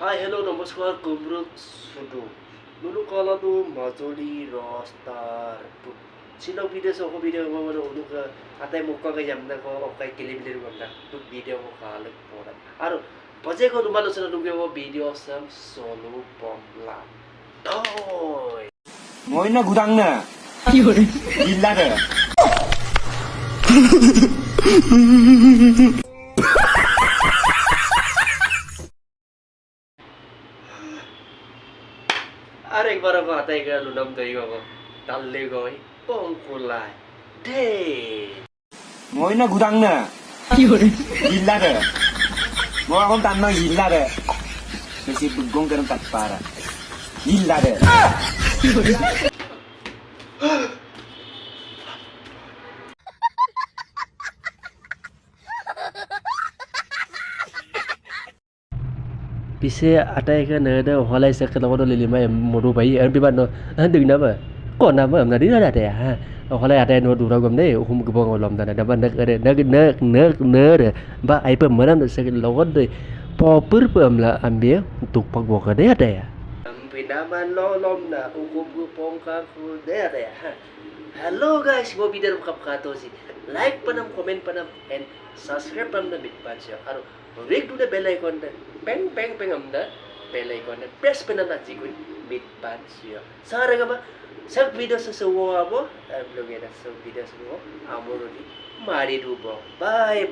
Hi hello' নমস্কাৰ কুমৰুক চুডু নুনু কলাটো Majuli ৰস্তাৰ চিনক video' সহ ভিডিঅ' মানে অনুক আটাই মুখকে যাম না অকাই কেলিমিলিৰ গম না তোক ভিডিঅ' মোক খালে পড়া আৰু বজে কোন মানুহ তোকে ভিডিঅ' চাম চলো বমলা ওই মই না গুদাং না কি হরে জিল্লা রে আরেকবার আতাই গেল নাম দই গো তাল্লে গই পংকুলাই দে মই না গুদাং না কি হরে জিল্লা রে মই এখন তার নাম জিল্লা রে বেশি বুগং কেন কাট পারা জিল্লা রে কি হরে Bisa ada yang ada halai saya kalau ada lima yang mau bayi, biar no, dengan nama, kok nama nggak ada ada ya, halai ada yang mau dulu deh, kebong olam dan ada nak ada nak, ba ai pemeran saya lawan deh, popper pemla ambil untuk pagwak ada ya. Pinaman lolom na, kebong kaku ada ya. Hello guys, mau video kapkato sih, like panam, comment panam, and subscribe panam na bitpan siya. Aro, rig do na bell icon na, peng amna, bell icon na, press pa na natin kun bitpan siya. Sara nga ba? Sa video sa suwa mo, vlog yan sa video sa mo, amo rin, mari dubo. Bye.